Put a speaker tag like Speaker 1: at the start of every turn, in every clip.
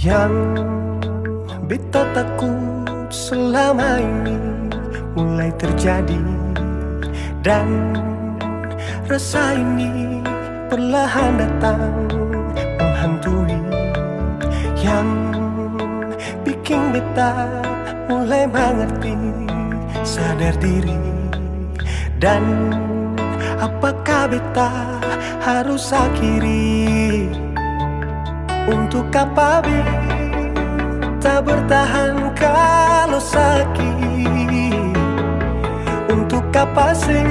Speaker 1: Yang beta takut selama ini mulai terjadi, dan rasa ini perlahan datang menghantui. Yang bikin beta mulai mengerti, sadar diri, dan apakah beta harus akhiri? Untuk apa beta bertahan kalau sakit? Untuk apa sih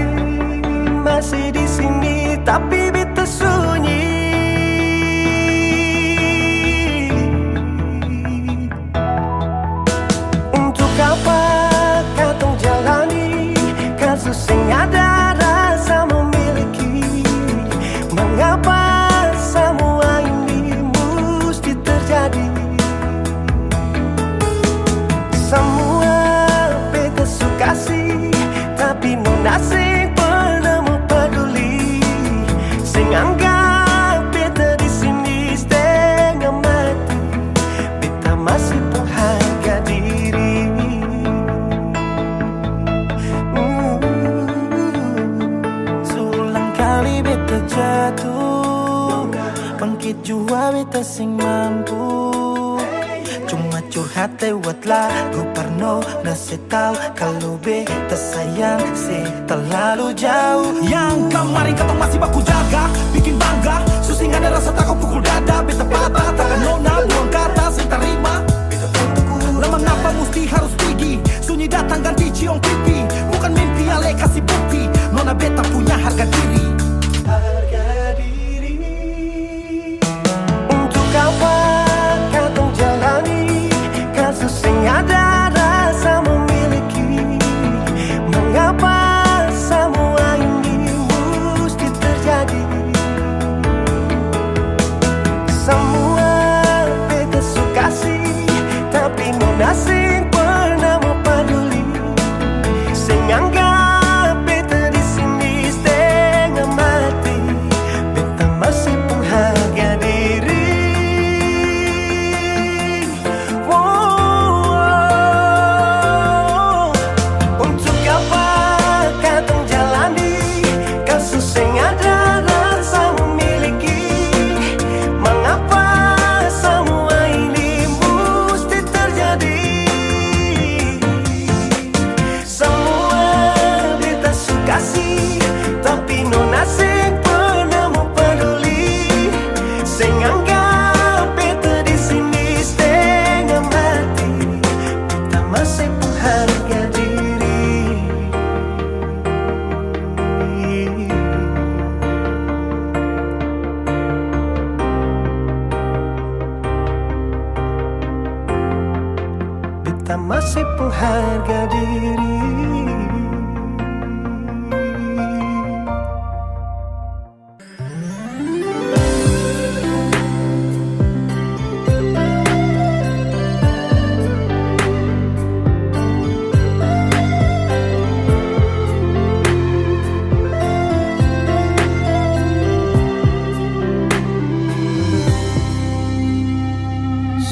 Speaker 1: masih di sini tapi beta sunyi? Untuk apa katong jalani kasus yang ada rasa memiliki? Mengapa semua ini mesti terjadi? Semua beta suka sih, tapi nona sing pernah mau peduli. Sing anggap beta di sini setengah mati. Beta masih pengharga diri.
Speaker 2: Seulang kali beta jatuh, bangkit jua beta sing mampu. Cuma curhat lewat lagu Parno, nasi tahu kalau beta sayang sih terlalu jauh.
Speaker 3: Yang kemarin katong masih baku jaga, bikin bangga, susing ada rasa takut pukul dada. Beta patah, takkan nona buang kata, saya terima. Lama ngapa mesti harus pergi, sunyi datang ganti ciong pipi. Bukan mimpi ale kasih bukti, nona beta punya harga diri.
Speaker 1: Harga diri. Untuk apa katong jalani kasus yang ada rasa memiliki? Mengapa semua ini mesti terjadi? Semua beta suka sih, tapi nona sing pernah mau peduli. Sing anggap beta di sini setengah mati. Beta masih pengharga diri. Untuk apa katong jalani kasus yang ada rasa memiliki? Mengapa semua ini mesti terjadi? Semua beta suka sih, tapi nona sing pernah mau peduli. Sing anggap beta di sini setengah mati. Beta masih pengharga diri. Beta masih pengharga diri.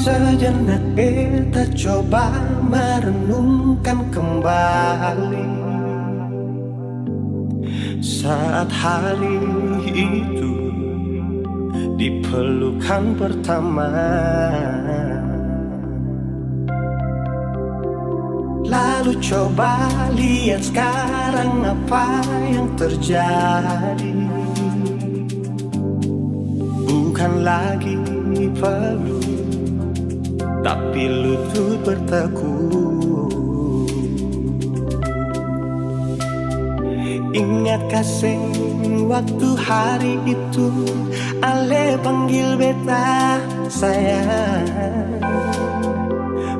Speaker 1: Sejenak beta coba merenungkan kembali saat hari itu di pelukan pertama. Lalu coba lihat sekarang apa yang terjadi. Bukan lagi peluk, tapi lutut bertekuk. Ingat kasih waktu hari itu ale panggil beta sayang.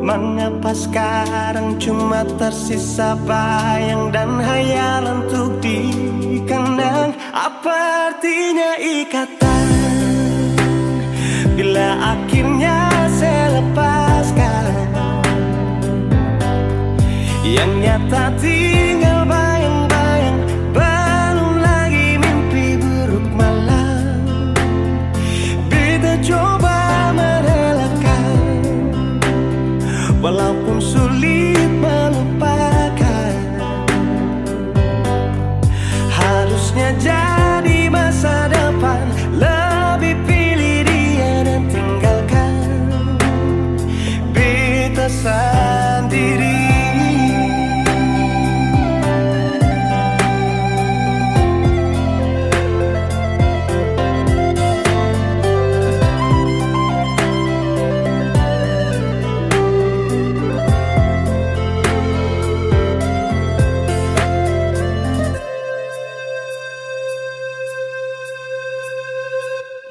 Speaker 1: Mengapa sekarang cuma tersisa bayang dan hayal untuk dikenang? Apa artinya ikatan bila akhirnya saya lepaskan? Yang nyata tinggal bayang-bayang, belum lagi mimpi buruk malam. Beta coba merelakan
Speaker 2: walaupun sulit melupakan. Harusnya jadi masa depan, lebih pilih dia dan tinggalkan beta sendiri.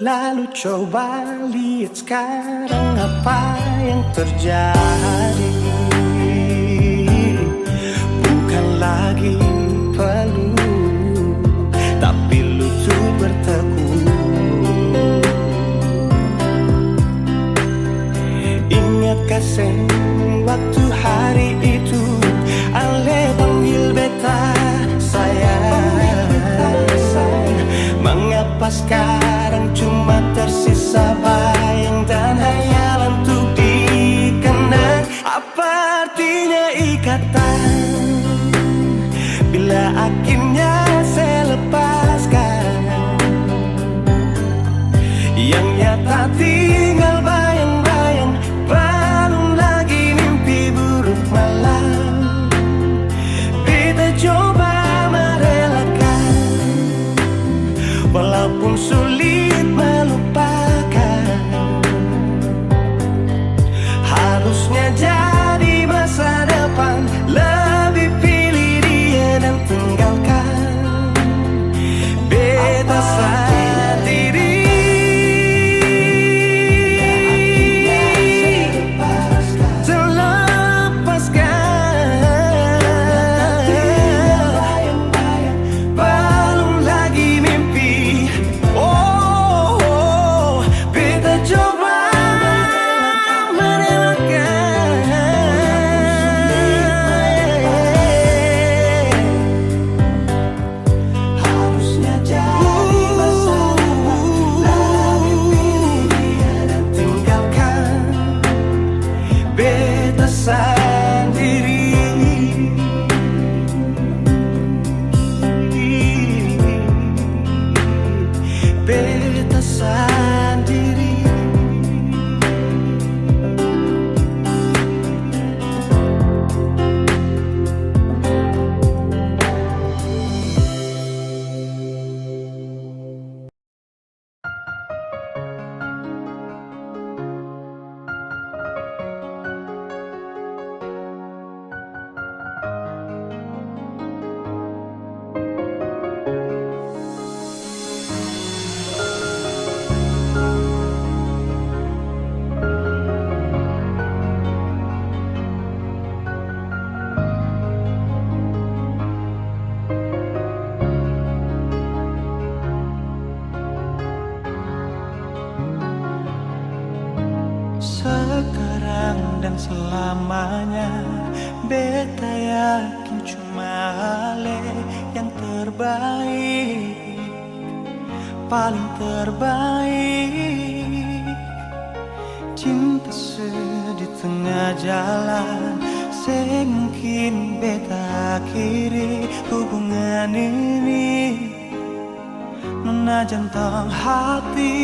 Speaker 2: Lalu coba lihat sekarang apa yang terjadi. Bukan lagi peluk, tapi lutut bertekuk. Ingat kasih waktu hari itu Ale panggil beta sayang. Mengapa sekarang cuma tersisa bayang dan hayalan untuk dikenang? Apa artinya ikatan bila akhirnya saya lepaskan? Yang nyata tinggal bayang-bayang, belum lagi mimpi buruk malam. Kita coba merelakan, walaupun sulit melupakan. Harusnya jadi masa depan, lebih pilih dia dan tinggalkan beta sendiri. Sekarang dan selamanya beta yakin cuma Ale yang terbaik, paling terbaik. Cinta sedih tengah jalan, semungkin beta akhiri hubungan ini. Nona jantung hati,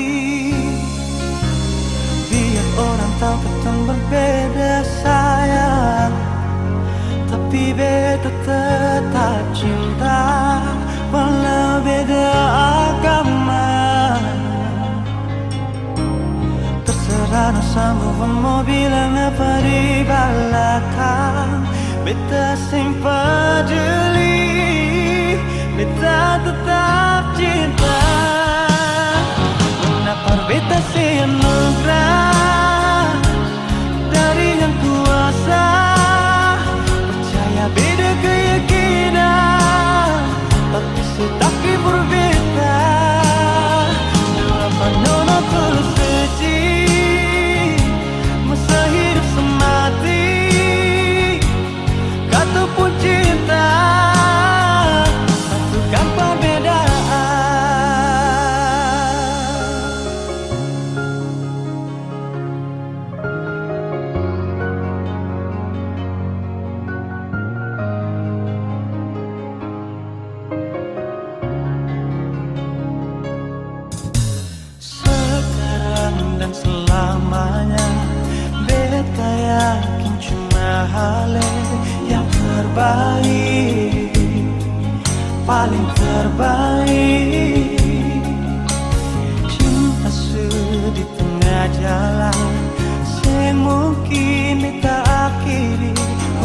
Speaker 2: biar orang tahu kita berbeda sayang, tapi beta tetap cinta walau beda agama. Terserah no sanggup mau bilang apa di belakang, beta sing peduli, beta tetap cinta. Kenapa beta sing anugerah dari yang kuasa, percaya beda keyakinan, tapi setaki berbeda. Kenapa nona tulus suci, masa hidup semati, kata pun cinta, satukan perbedaan. hale yang terbaik, paling terbaik. Cinta di tengah jalan, sing mungkin kita akhiri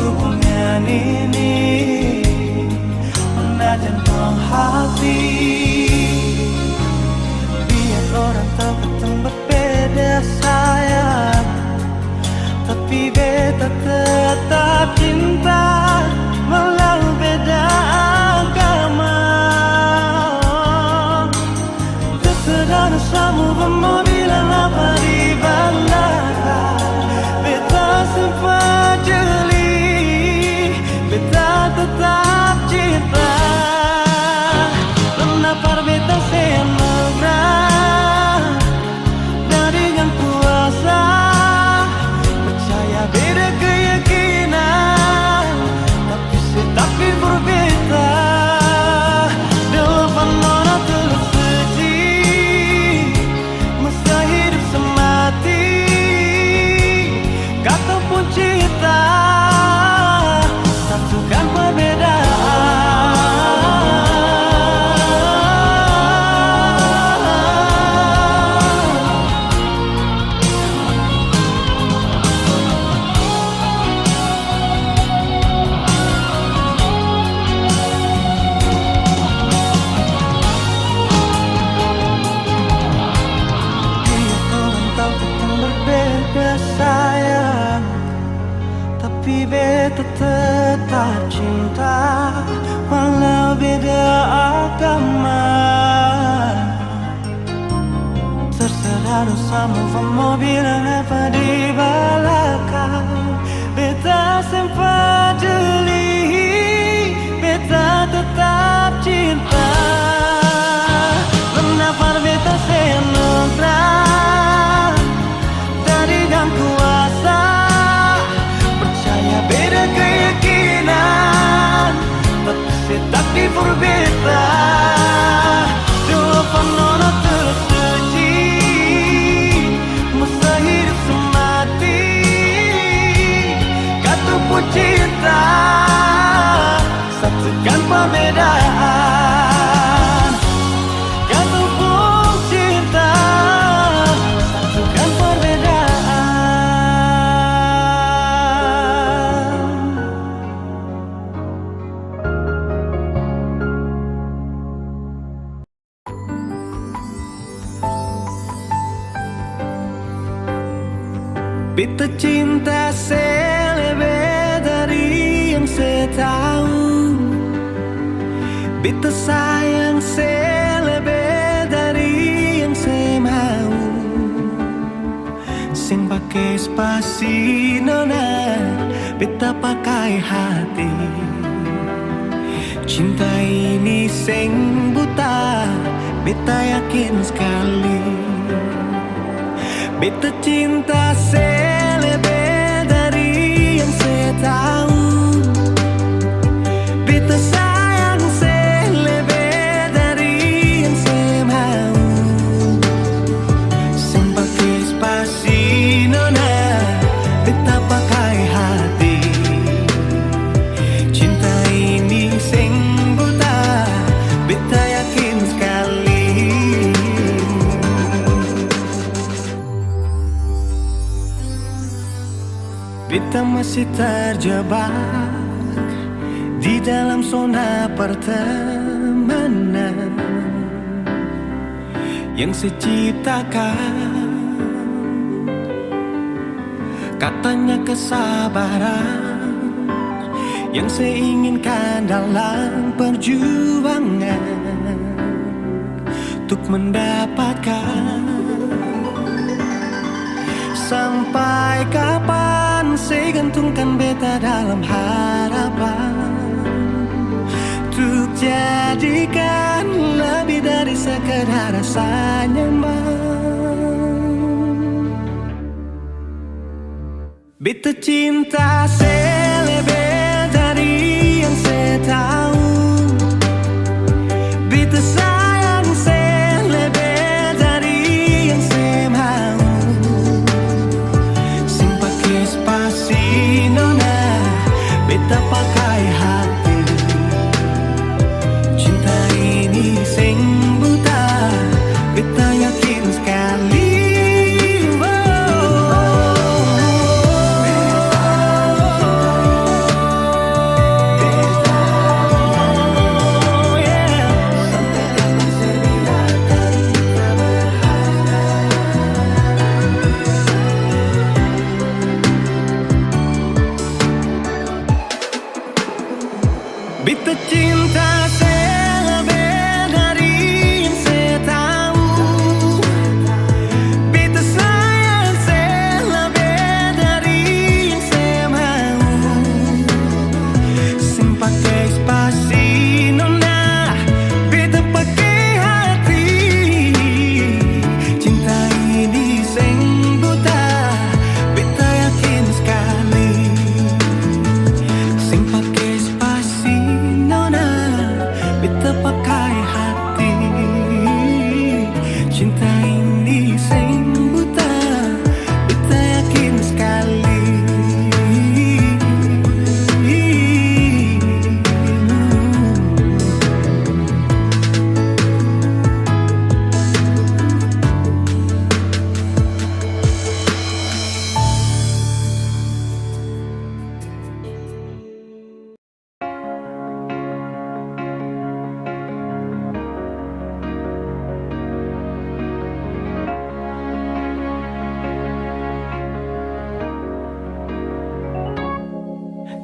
Speaker 2: hubungan ini. Menajan buang hati, biar orang tahu kita berbeda sayang, tapi beta tetap cinta walau beda agama. Terserah dosamu pemobilan apa di belakang, beta sempat jeli, beta tetap cinta. Menapar beta senegra dari yang kuasa, percaya beda keyakinan, tapi setapi berbeda. Depan orang terus suci, masa hidup semati, kata pun cinta, satukan perbedaan. Sayang, tapi beta tetap cinta walau beda agama. Terserah dosamu mau bilang apa di belakang, beta sempat jeli, beta tetap cinta. Menapar beta senegra dari yang kuasa, percaya beda keyakinan, tapi setapi berbeda. Depan orang tersuci, masa hidup semati, kata pun cinta, satukan perbedaan. Kata pun cinta, satukan perbedaan. Beta cinta selebih dari yang saya tahu, beta sayang selebih dari yang saya mau. Sing pakai spasi nona, beta pakai hati. Cinta ini sing buta, beta yakin sekali. Beta cinta selebih dari yang saya tahu, beta sayang selebih dari yang saya mau. Sing pakai spasi nona, beta pakai hati. Cinta ini sing buta, beta yakin sekali. Beta masih terjebak di dalam zona pertemanan yang saya ciptakan. Katanya kesabaran yang saya inginkan dalam perjuangan untuk mendapatkan. Sampai kapan saya gantungkan beta dalam harapan untuk jadikan lebih dari sekedar rasa nyaman. Beta cinta selebih dari yang saya tahu, beta sayang selebih dari yang saya mau. Sing pakai spasi nona, beta pakai hati. Cinta ini sing buta, beta yakin sekali. Beta cinta selebih dari yang saya tahu. Beta sayang selebih dari yang saya mau. Sing pakai spasi nona, beta pakai hati. Cinta ini sing buta, beta yakin sekali. Sing pakai spasi nona, beta pakai hati. Cinta ini sing buta, beta yakin sekali.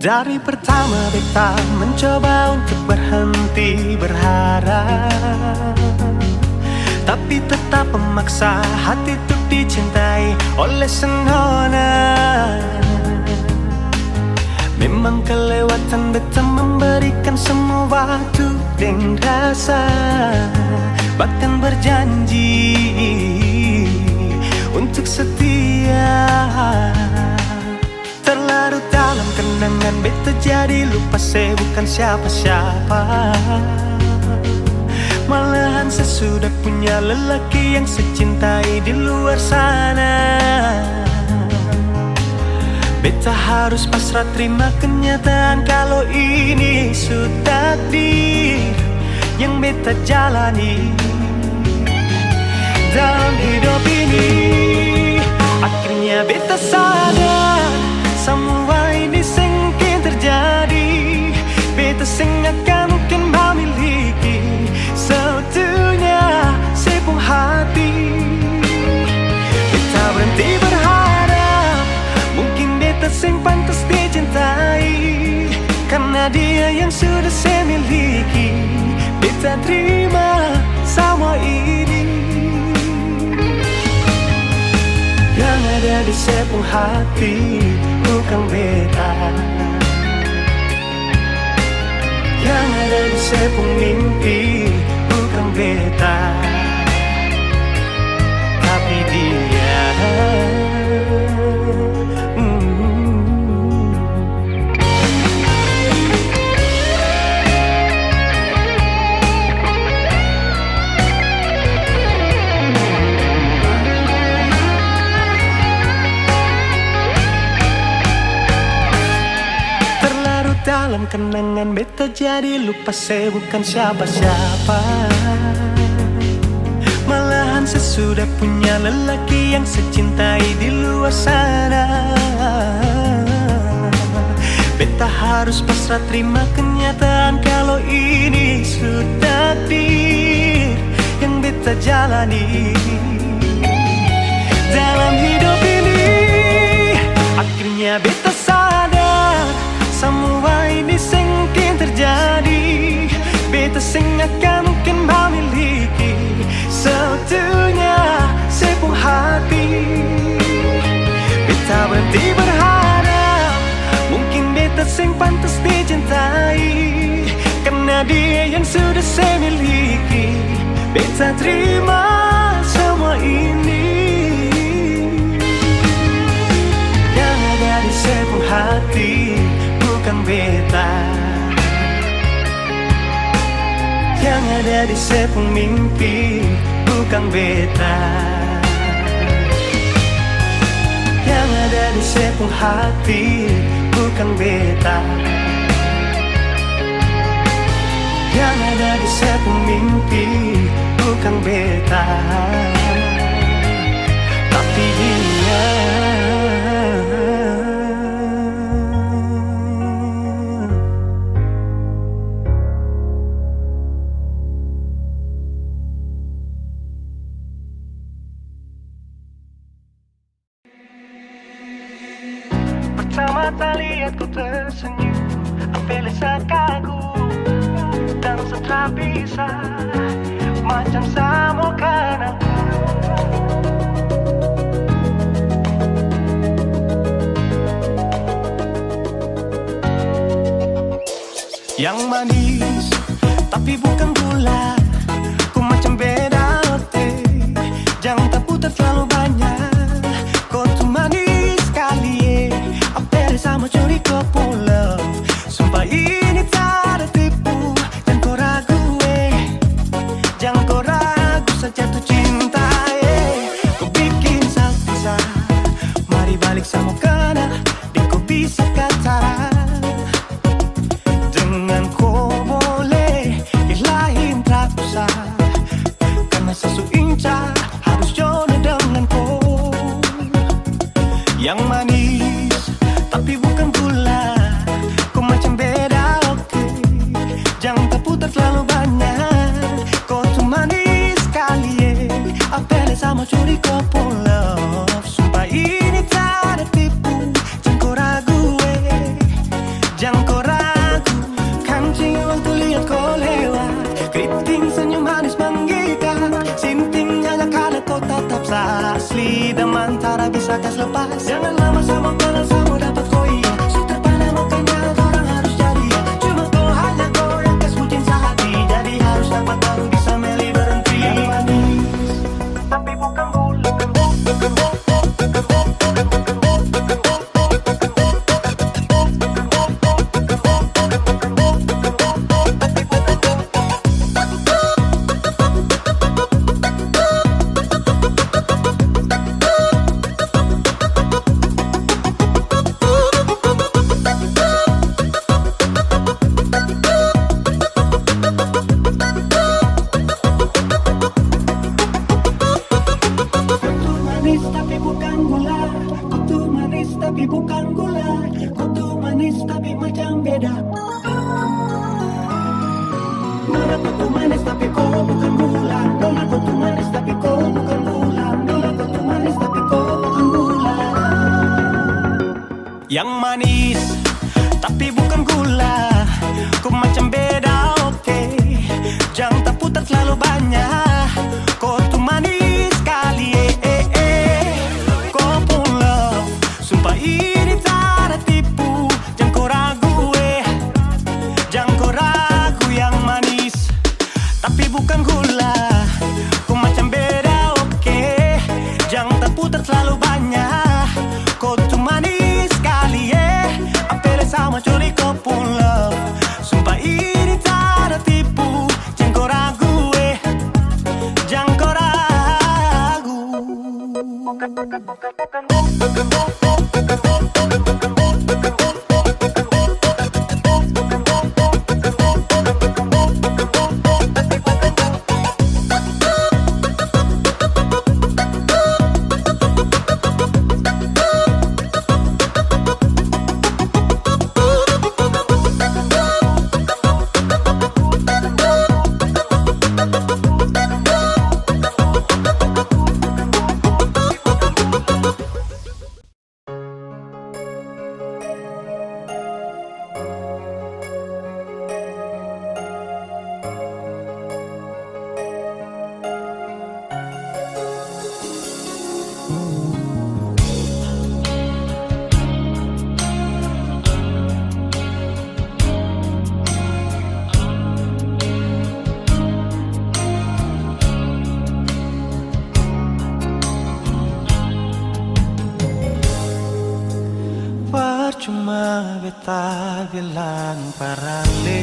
Speaker 2: Dari pertama beta mencoba untuk berhenti berharap, tapi tetap memaksa hati untuk dicintai oleh senona. Memang kelewatan beta memberikan semua waktu dan rasa, bahkan berjanji untuk setia. Terlarut dalam kenangan beta jadi lupa saya bukan siapa-siapa. Malahan saya sudah punya lelaki yang saya cintai di luar sana. Beta harus pasrah terima kenyataan kalau ini sudah takdir yang beta jalani dalam hidup ini. Akhirnya beta sadar semua ini sengkin terjadi. Beta sing akan mungkin memiliki seutuhnya sepung hati. Beta berhenti berharap mungkin beta sing pantas dicintai, karena dia yang sudah saya miliki. Beta terima semua ini yang ada di sepung hati, bukan beta. Yang ada di sepung mimpi, bukan beta, tapi dia. Dalam kenangan beta jadi lupa saya bukan siapa-siapa. Malahan saya sudah punya lelaki yang saya cintai di luar sana. Beta harus pasrah terima kenyataan kalau ini sudah takdir yang beta jalani dalam hidup ini. Akhirnya beta sadar semua ini sengkin terjadi. Beta sing akan mungkin memiliki seutuhnya sepung hati. Beta berhenti berharap mungkin beta sing pantas dicintai, karena dia yang sudah saya miliki. Beta terima semua ini yang ada di sepung hati, bukan beta. Yang ada di sepung mimpi, bukan beta. Yang ada di sepung hati, bukan beta, yang ada di setting mimpi bukan beta, tapi dia. Pertama lihat ku tersenyum, ambil kagum dan setelah bisa macam samakan aku. Yang manis tapi bukan gula, ku macam beda ote, jangan tak putar terlalu banyak, kau tuh manis sekali, apel sama curi kau pulau, sumpah ini tak ada tipu, jangan kau ragu, jangan kau ragu saja tuh cinta, kau bikin salsa, mari balik sama kena, di kau bisa kata. Karena sesu inca harus jodoh denganku. Yang manis tapi bukan gula, kau macam beda oke, jangan tak putar terlalu banyak, kau tuh manis sekali, apel sama curi kau pulau, sumpah ini tak ada tipu, jangan kau ragu, jangan kau ragu, kancing waktu lihat kau lewat, keriting senyum manis menggigit, sintingnya kalau kau tetap asli, dan mantara bisa kas lepas, jangan lama sama kenal sama dapat koi, sudah pandai makanya orang harus jadi, cuma kau hanya kau yang kas bucin sehati, jadi harus dapat baru bisa meli berhenti. Yang manis tapi bukan gula, tapi bukan gula, kau tuh manis tapi macam beda. Nona kau tuh manis tapi kau bukan gula, nona kau tuh manis tapi kau bukan gula, nona kau tuh manis tapi kau bukan gula. Yang manis tapi bukan gula, kau macam beda oke, jangan tak putar terlalu banyak, kau tuh manis sekali, kau pulau, sumpah ini tak ada tipu, jangan kau ragu, jangan kau ragu. Yang manis tapi bukan gula, kau macam beda oke, jangan tak putar terlalu banyak, kau tuh manis sekali, apel sama curi kau pulau, sumpah ini tak ada tipu, jangan kau ragu, jangan kau ragu. Percuma beta bilang parale,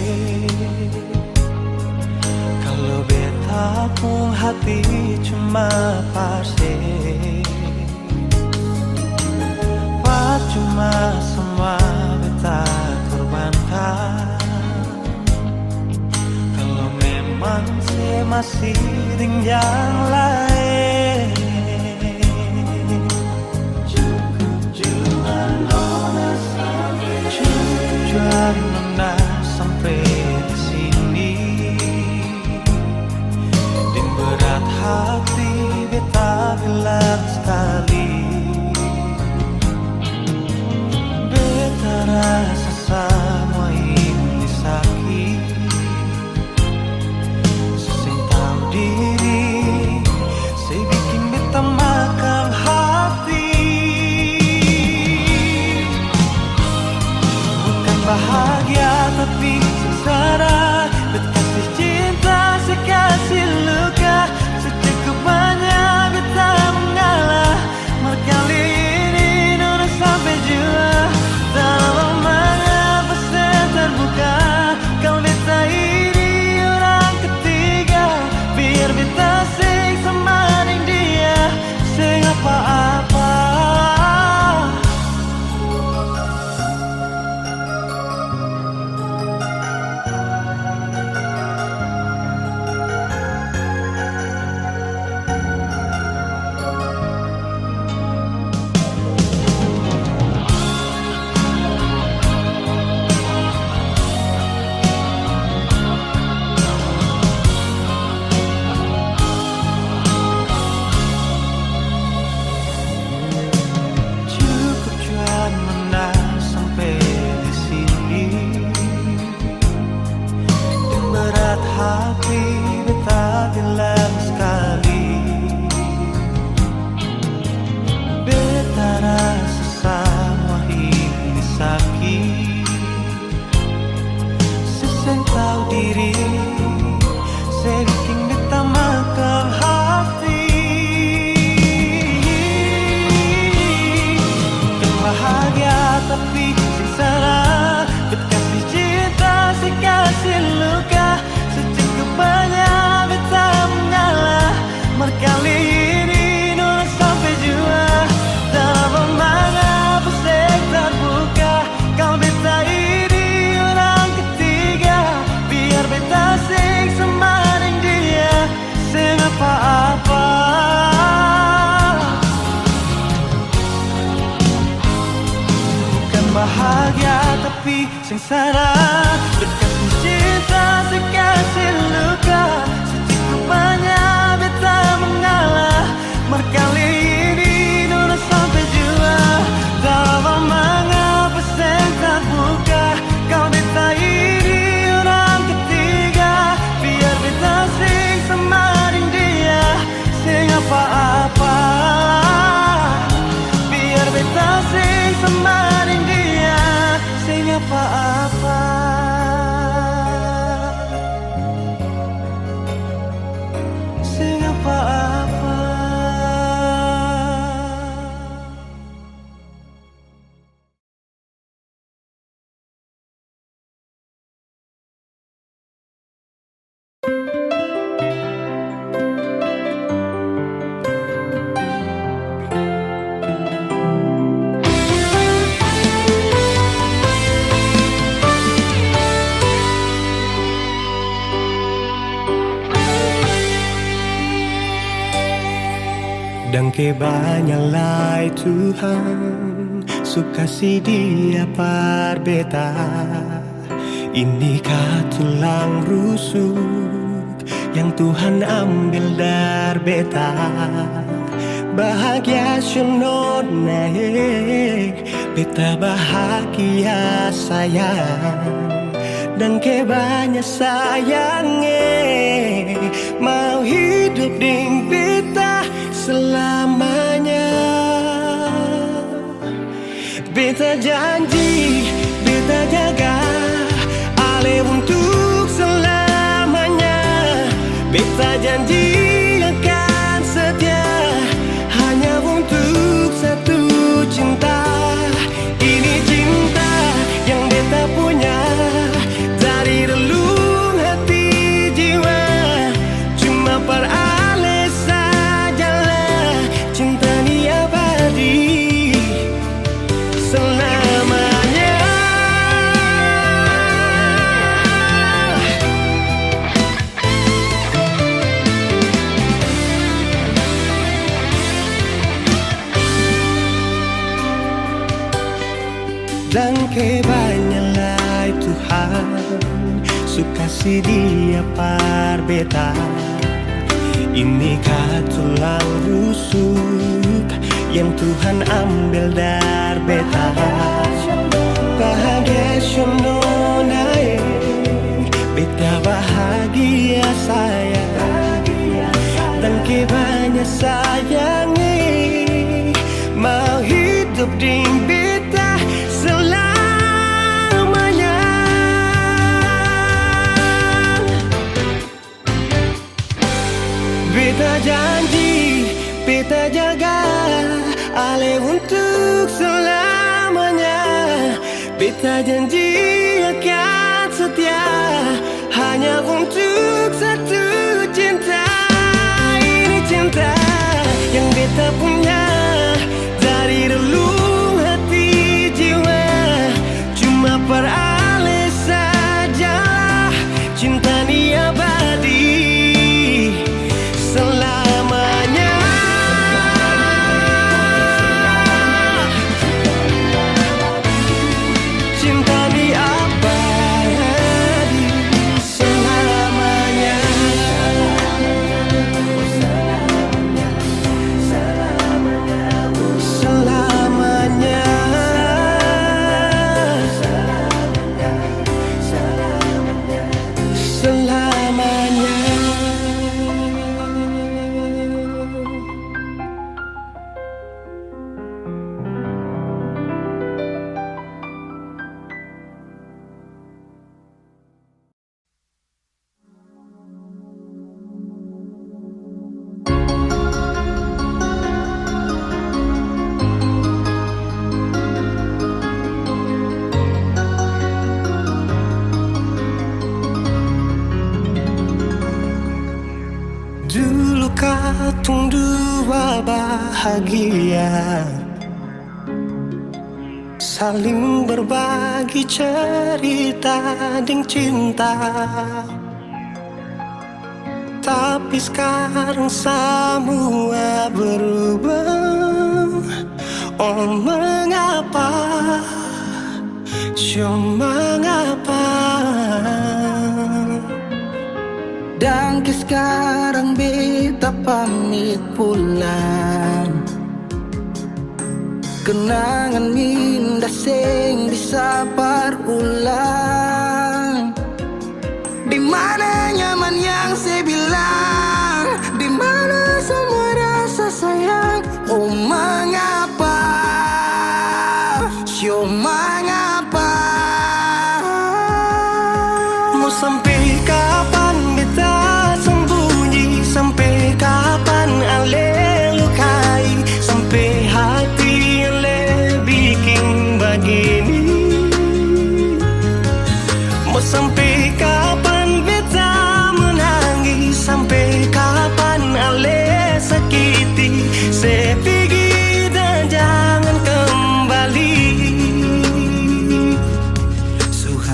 Speaker 2: kalau beta pun hati cuma parse. Percuma semua beta korbankan, kalau kasih yang lain. Cukup jual nona sampai di sini. Dan berat hati beta bilang sekali, beta rasa sama ini sakit. Sesing tahu diri, saya bikin beta makan hati. Bukan bahagia tapi sengsara, beta kasih cinta, saya kasih luka. Secukupnya beta mengalah, berkali ini nona sampai jua. Dalam mengapa saya terbuka, kau beta ini orang ketiga. Biar beta sing semaning dia, sing apa-apa. Cukup jual menang sampai di sini. Dan berat hati beta bilang sekali, beta rasa sama ini sakit. Seseng tahu diri, saya bikin beta makan hati. Bukan bahagia tapi sengsara, beta kasih cinta, saya kasih luka. Secukupnya beta mengalah, berkali ini nona sampai jua. Dalam mengapa saya terbuka, kau beta ini orang ketiga. Biar beta sing semaning dia, sing apa-apa. Bukan bahagia tapi sengsara, berkasih cinta, saya kasih luka. Secukupnya beta mengalah, berkali ini nona sampai jua. Dalam mengapa saya terbuka, kau beta ini orang ketiga. Biar beta sing semaning dia, sing apa-apa. Biar beta sing semaning dia, sing apa-apa. Sing apa-apa. Dan kebanyalah Tuhan suka si dia par beta. Inikah tulang rusuk yang Tuhan ambil dari beta. Bahagia syuno naik, beta bahagia sayang. Dan kebanyak sayangnya mau hidup ding beta selamanya. Beta janji, beta jaga ale untuk selamanya. Beta janji akan setia hanya untuk satu cinta. Ini cinta yang beta punya dari relung hati jiwa. Cuma per ale sajalah cinta ni abadi selamanya. Dan kebanyalah Tuhan sukasi dia par beta. Ini tulang rusuk yang Tuhan ambil dari beta. Bahagia syono nae, beta bahagia saya. Dan kebanyak sayangi, mau hidup di beta selamanya. Beta janji, beta jaga ale untuk selamanya. Beta janji akan setia hanya untuk satu cinta. Ini cinta yang beta punya dari relung hati jiwa. Cuma per ale saja cinta ni abadi selamanya. Cinta ni abadi selamanya. Selamanya. Selamanya. Dulu katong dua bahagia, saling berbagi cerita dan cinta. Tapi sekarang semua berubah. Oh mengapa, mengapa?
Speaker 3: Dan sekarang beta pamit pulang. Kenangan minda sing bisa berulang. Di mana nyaman yang saya bilang, di mana semua rasa sayang. Oh mengapa, mengapa?
Speaker 2: Mau sampai kapan beta sembunyi? Sampai kapan ale lukai? Sampai hati ale bikin begini? Mau sampai kapan beta menangis? Sampai kapan ale sakiti? Saya pergi dan jangan kembali.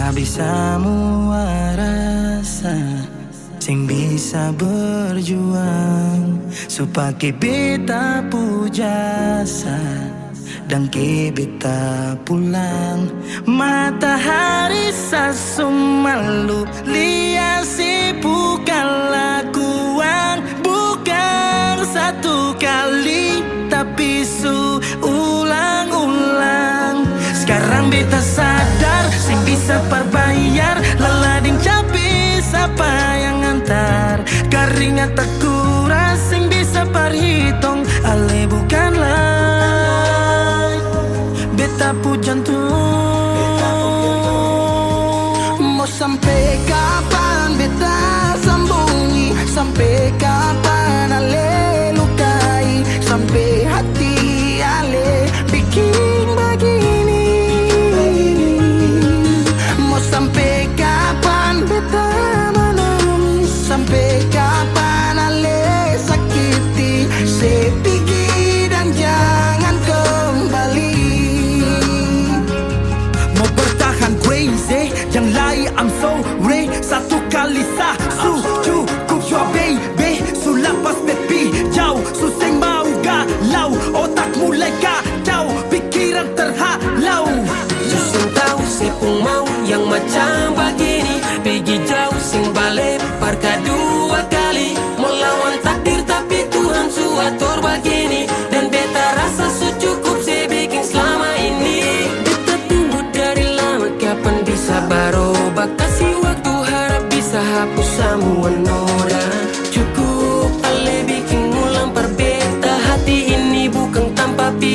Speaker 2: Habis semua rasa sing bisa berjuang supaya beta pujasa dan ke beta pulang. Matahari sasumalu liasi bukan lakuan, bukan satu kali tapi ulang-ulang. Sekarang beta sadar sing bisa perbayar lelading capi siapa yang antar. Keringat tak kuras sing bisa perhitung ale bukanlah beta pu jantung.
Speaker 3: Mau sampai kapan beta sembunyi? Sampai kapan ale lukai? Sampai hati ale bikin begini? Sampai kapan beta menangis? Sampai kapan ale sakiti? Saya pergi dan jangan kembali.
Speaker 2: Mau bertahan crazy, yang lain I'm sorry. Satu kali sah, cukup jua baby. Sulapas baby,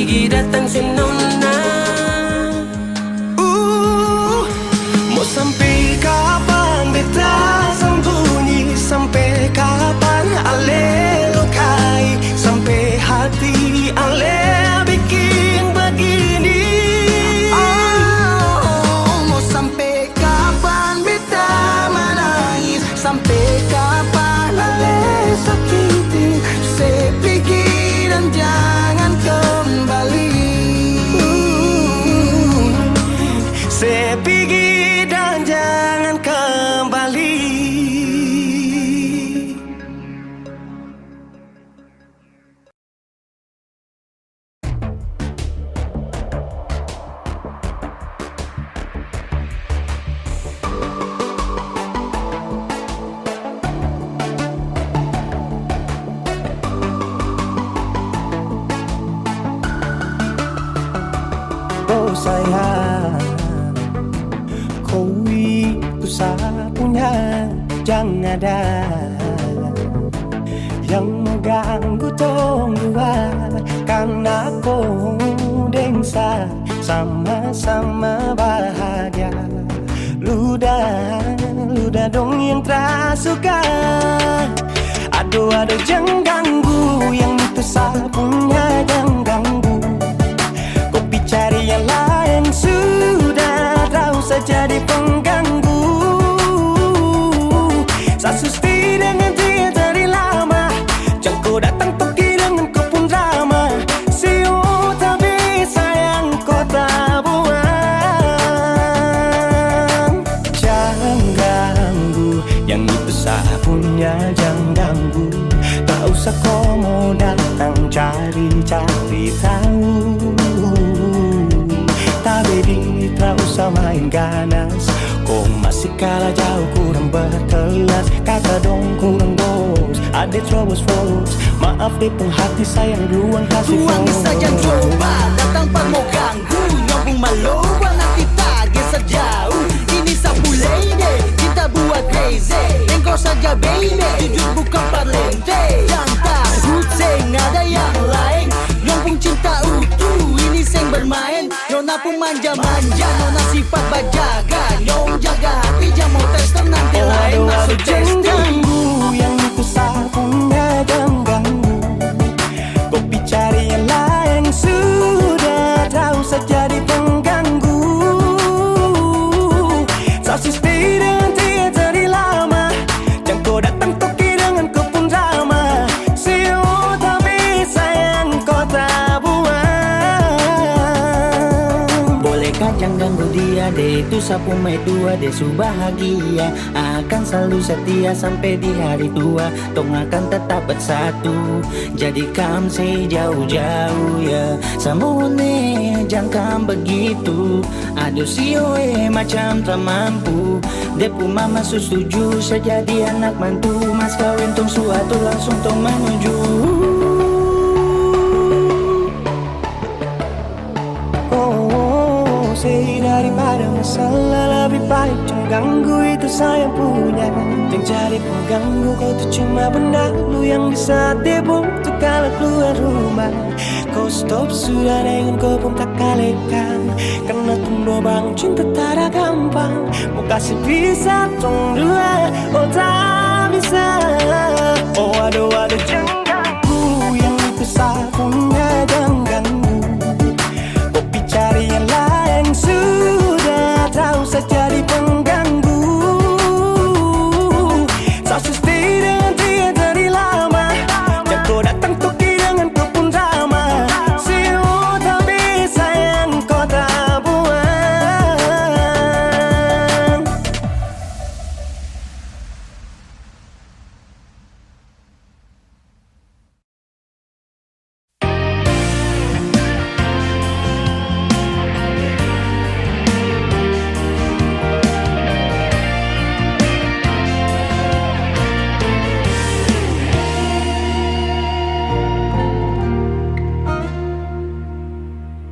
Speaker 4: Pigi datang si nona.
Speaker 2: Mau sampai kapan beta sembunyi? Sampai kapan ale lukai? Sampai hati ale bikin begini?
Speaker 3: Mau sampai kapan beta menangis? Sampai kapan ale sakiti? Saya pergi dan jangan kembali.
Speaker 2: Saya pergi dan jangan kembali. Oh sayang, kau itu satunya, jangan ada yang mengganggu tong dua. Karena kau dengsa sama-sama bahagia. Luda dong yang tersuka. Aduh jangan ganggu, yang itu sapunya jangan ganggu. Kopi cari yang lain sudah, tahu saja di pengganggu. Sasusti dengan dia dari lama, jangan kau datang pergi dengan kau pun drama. Siu tapi sayang kau tak buang. Jangan ganggu, yang itu sapunya jangan ganggu. Tak usah kau mau datang cari-cari tahu. Tapi tak usah main ganas, kau masih kalah jauh, kurang berkelas. Kata dong kurang dos, ada troubles folks. Maaf deh pun hati sayang ruang kasih
Speaker 3: Tuang saja coba datang pan mau ganggu. Nyambung malu nanti tage sejauh. Ini sabulai deh, cinta buat crazy. Engkau saja baby, jujur bukan parlente. Yang takut seng ada yang lain. Nyambung cinta utuh, ini seng bermain. Nona pun manja-manja, nona sifat bajaga. Nyong jaga hati, jangan mau tes nanti lain masuk
Speaker 2: jangan
Speaker 3: testing.
Speaker 2: ganggu, yang itu sapunya jangan ganggu. Kopi cari yang lain sudah, tahu saja di pengganggu. Sasusti dengan dia dari lama, jangan kau datang toki dengan kau pun drama. Siu tapi sayang kau tak buang.
Speaker 3: Bolehkah jangan ganggu dia deh, itu sapu mai tua deh su bahagia. Akan selalu setia sampai di hari tua. Tong akan tetap bersatu. Jadikan saya jauh-jauh ya. Samone jangan begitu. Aduh sioe macam tak mampu. Depu mama setuju saya jadi anak mantu. Mas kawin tong suatu langsung tong menuju.
Speaker 2: Say daripada masalah lebih baik jangan ganggu, itu saya punya. Jangan cari pengganggu, kau tuh cuma benda lu yang bisa dibutuh kalau keluar rumah. Kau stop sudah dengan kau pun tak kalekan. Karena tunggu bangun cinta tak ada gampang. Mau kasih bisa tong dua, oh tak bisa. Oh aduh jangan ganggu, yang itu sapunya jangan ganggu. Kopi cari yang lain sudah, tahu saja di pengganggu. Sasusti dengan dia dari lama, jangan kau datang toki dengan kau pun drama. Siu tapi sayang kau tak buang.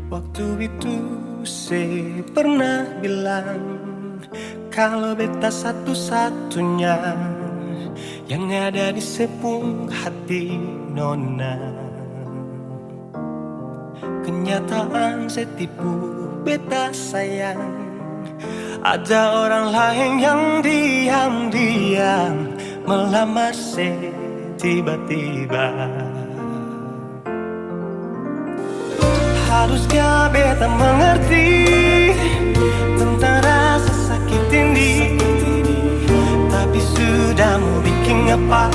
Speaker 2: Waktu itu saya pernah bilang kalau beta satu-satunya yang ada di sepung hati nona. Kenyataan setipu beta sayang. Ada orang lain yang diam-diam melamar tiba-tiba. Haruskah beta mengerti tentang rasa sakit ini, tapi sudah mau bikin apa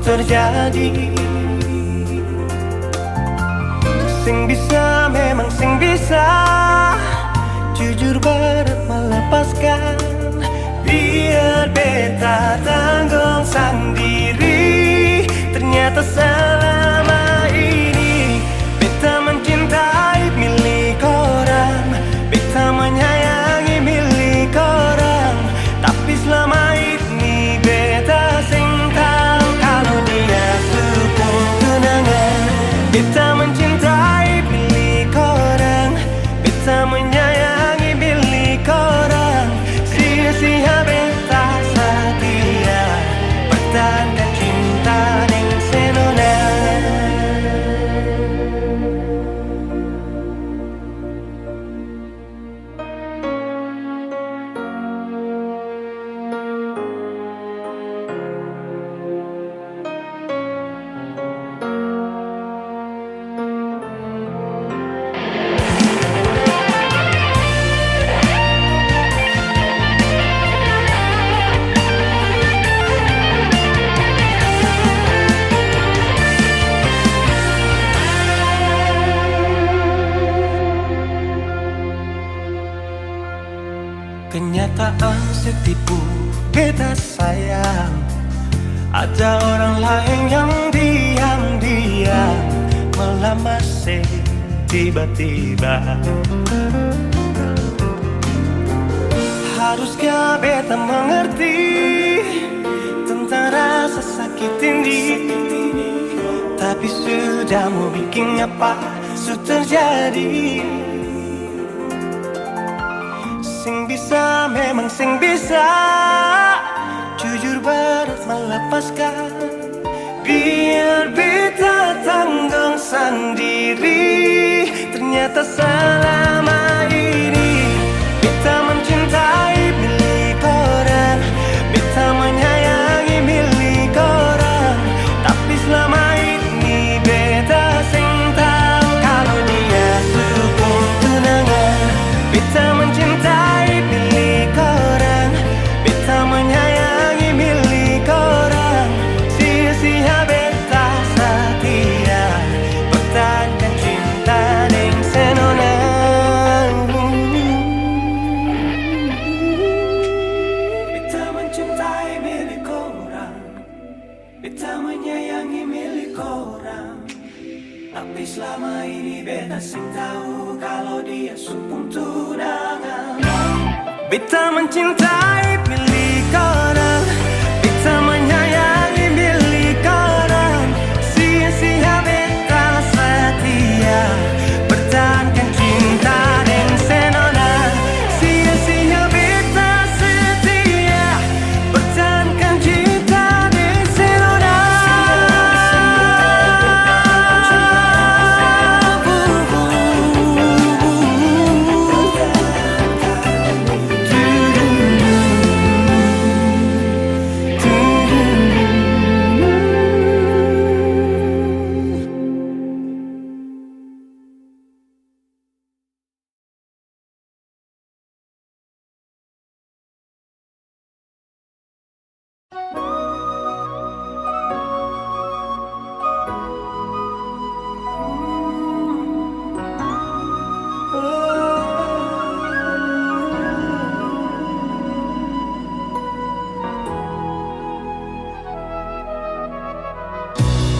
Speaker 2: terjadi. Sing bisa, memang sing bisa, jujur berat melepaskan. Biar beta tanggung sendiri. Ternyata selama ini beta mencintai milik orang, beta menyayangi milik orang, tapi selama ini beta sing tahu kalau dia sepung tunangan. Beta mencintai milik orang, beta menyayangi milik orang, sia-sia beta setia pertahankan cinta ning senona. Kenyataan setipu beta sayang. Ada orang lain yang diam-diam melamar tiba-tiba. Haruskah beta mengerti tentang rasa sakit ini, tapi sudah mau bikin apa terjadi. Sing bisa, memang sing bisa, jujur berat melepaskan. Biar beta tanggung sendiri. Ternyata selama ini beta mencintai milik orang, beta menyayangi milik orang, tapi selama ini beta sing tahu kalau dia sepung tunangan. Beta mencintai milik orang, beta menyayangi milik orang, sia-sia beta setia pertahankan cinta ning senona. Beta mencintai milik orang, beta menyayangi milik orang, tapi selama ini beta sing tahu kalau dia sepung tunangan. Beta mencintai milik orang, beta menyayangi milik orang, sia-sia beta setia pertahankan cinta dan senona. Sia-sia beta setia pertahankan cinta dan senona.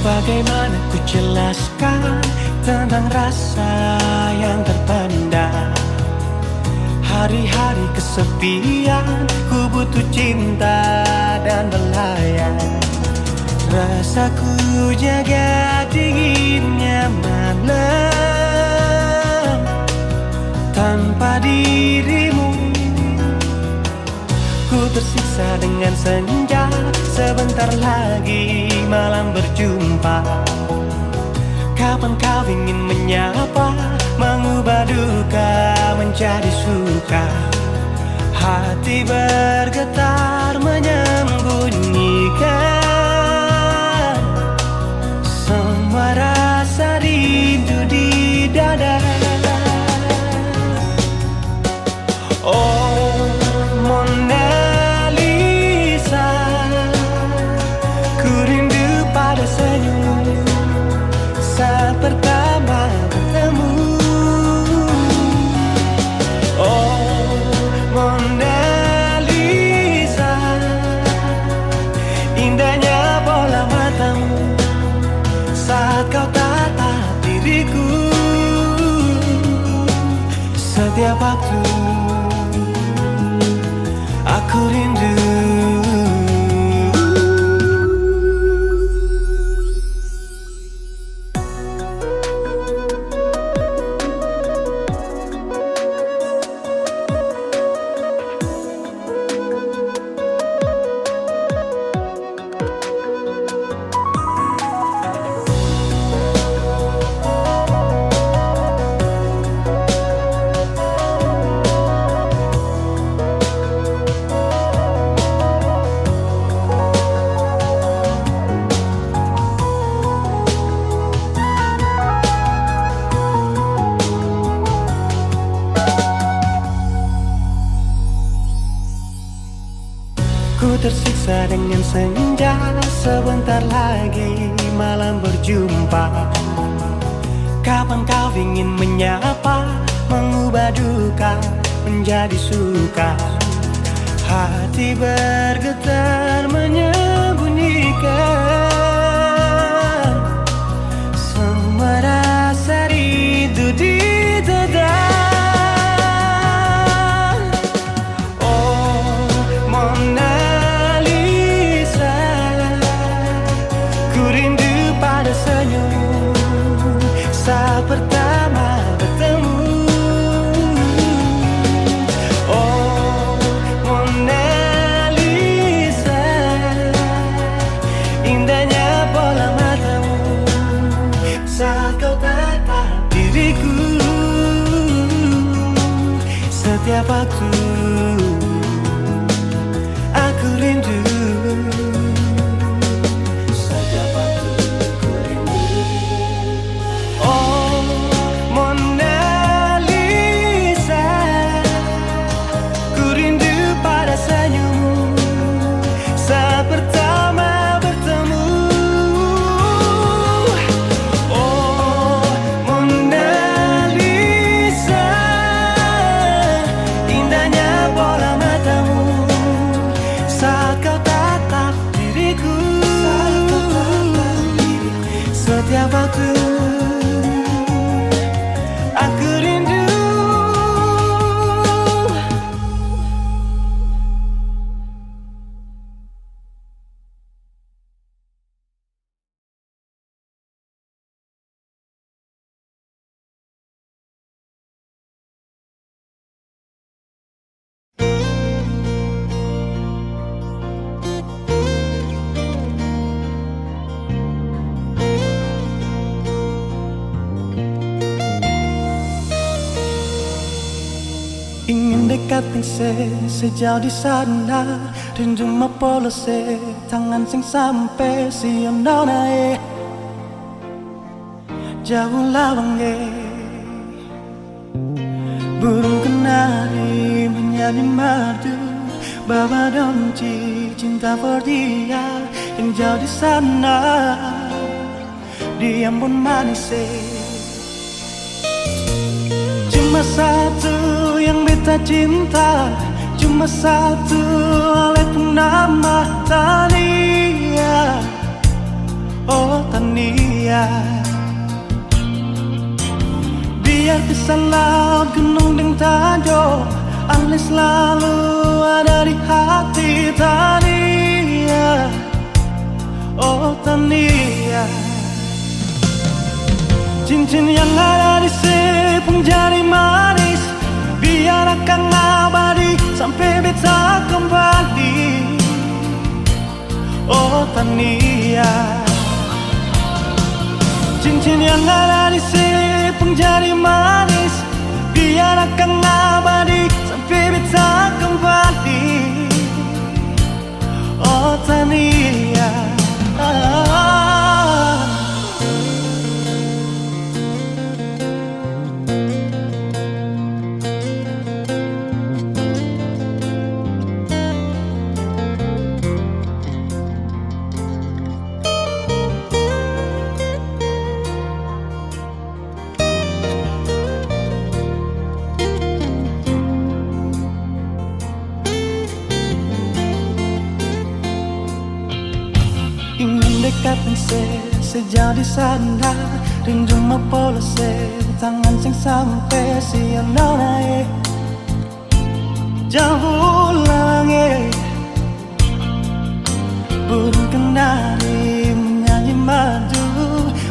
Speaker 2: Bagaimana ku jelaskan tentang rasa yang terpendam. Hari-hari kesepian, ku butuh cinta dan belayan. Rasaku jaga dinginnya malam tanpa dirimu. Ku tersiksa dengan senja, sebentar lagi malam berjumpa. Kapan kau ingin menyapa mengubah duka menjadi suka. Hati bergetar menyembunyikan semua rasa rindu di dada. Oh Mona Lisa, ku rindu pada senyum saat pertama bertemu. Oh Mona Lisa, indahnya bola matamu saat kau tatap diriku. Setiap waktu aku rindu. Ku tersiksa dengan senja, sebentar lagi malam berjumpa. Kapan kau ingin menyapa, mengubah duka menjadi suka. Hati bergetar menyembunyikan semua rasa rindu di dada. Oh Mona Lisa, ku rindu pada senyum saat pertama bertemu. Oh Mona Lisa, indahnya bola matamu saat kau tatap diriku. Setiap waktu aku rindu. Setiap waktu ku rindu. Oh Mona Lisa, ku rindu pada senyummu saat pertama bertemu. Oh Mona Lisa, indahnya bola matamu saat kau tatap diriku. Setiap waktu aku rindu. Ingin dekat sejauh di sana, rindu mapolose tangan sing sampai sionona jauh lawange. Burung kenari menyanyi merdu, bawa donci cinta for dia yang jauh di sana. Dia pun manis. Cuma satu yang beta cinta, cuma satu oleh nama Tania. Oh Tania, biar kisah laut gunung dan tajo, Ale selalu ada di hati Tania. Oh Tania, cincin yang ada di sepung jari manis, biar akan abadi sampai beta kembali. Oh Tania, cincin yang ada di sepung jari manis, biar akan abadi sampai beta kembali. Oh Tania, ingin dekatkan sejauh di sana, rindu mempolos tangan sing sampai siang naik jauh lange, burung kenari menyanyi madu,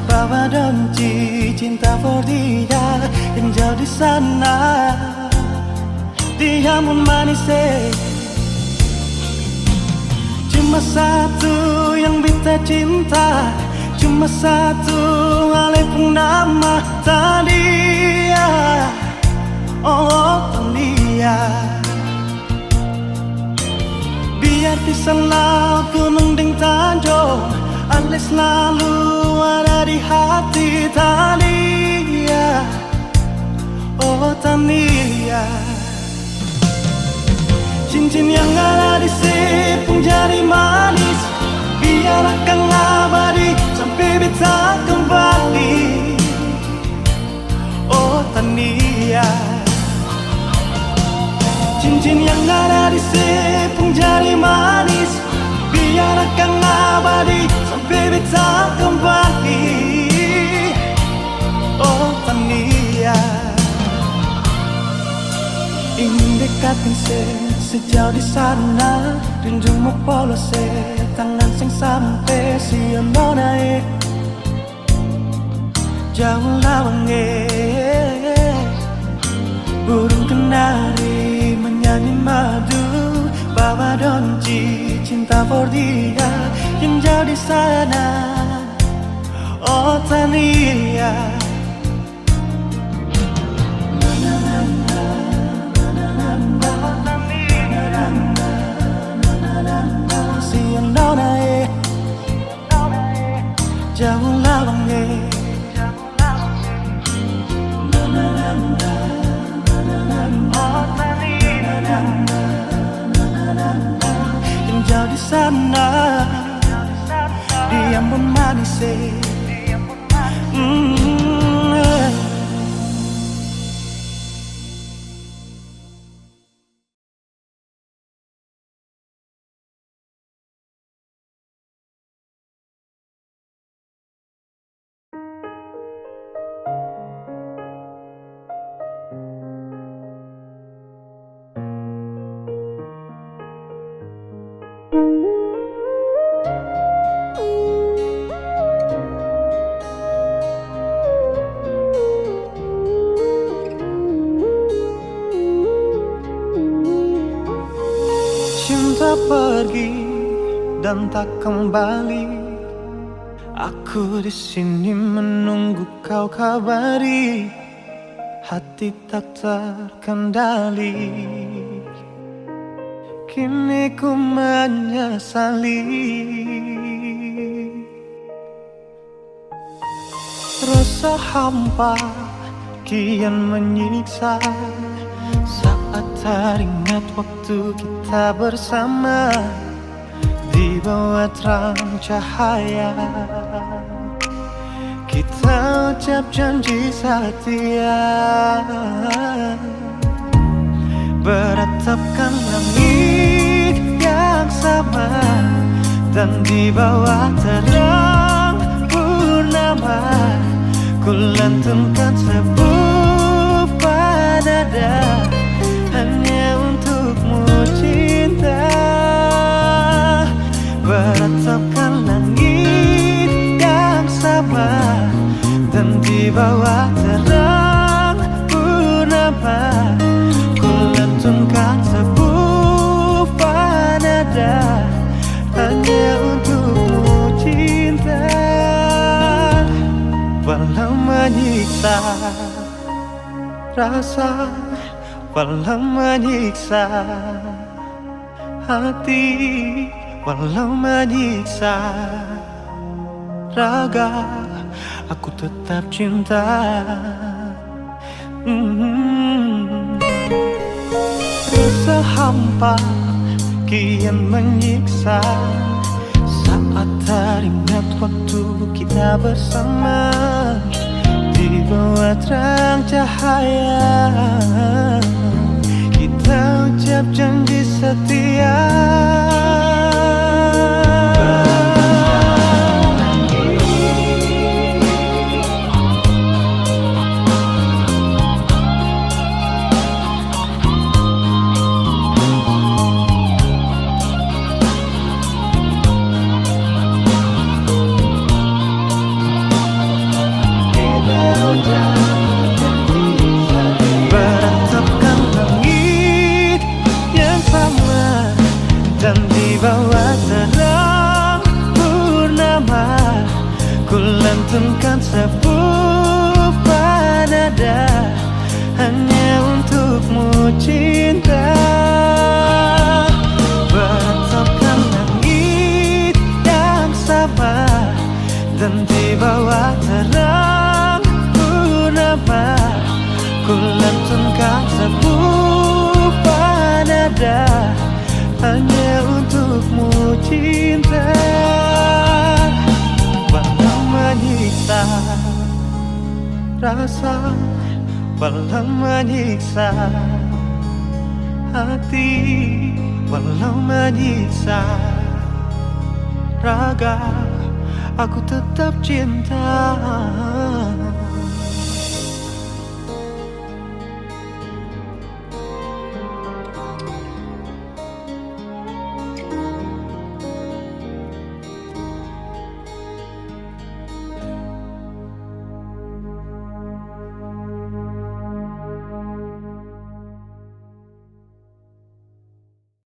Speaker 2: bawa donci cinta for dia yang jauh di sana. Dia pun manis cuma satu yang beta cinta, cuma satu walaupun nama Tania. Oh Tania, biar di sana gunung ding tanjung, Ale selalu ada di hati Tania. Oh Tania, cincin yang ada di sepung jari manis, biar akan abadi sampai beta kembali. Oh Tania, cincin yang ada di sepung jari manis, biar akan abadi sampai beta kembali. Oh Tania, ingin dekatkan sejauh di sana, rindu mempolos tangan sing sampai siang naik jauh lawange, burung kenari menyanyi madu, bawa donci cinta for dia yang jauh di sana. Oh Tania, jauh lawange, yang jauh di sana, dia pun manis. Cinta pergi dan tak kembali, aku di sini menunggu kau kabari, hati tak terkendali, kini ku menyesali. Rasa hampa kian menyiksa saat teringat waktu kita bersama di bawah terang cahaya. Kita ucap janji setia, beratapkan langit yang sama, dan di bawah terang purnama ku lantunkan sebuah nada hanya untukmu cinta. Beratapkan langit yang sama, dan di bawah terang purnama ku lantunkan sebuah nada hanya untukmu cinta. Walau menyiksa rasa walau menyiksa, hati walau menyiksa, raga aku tetap cinta. Rasa hampa kian menyiksa saat teringat waktu kita bersama di bawah terang cahaya. Kita ucap janji setia. Beratapkan langit yang sama dan di bawah terang purnama ku lantunkan sebuah nada hanya untukmu cinta. Beratapkan langit yang sama dan di bawah terang purnama ku lantunkan sebuah nada hanya untukmu cinta. Walau menyiksa, rasa walau menyiksa, hati walau menyiksa, raga aku tetap cinta.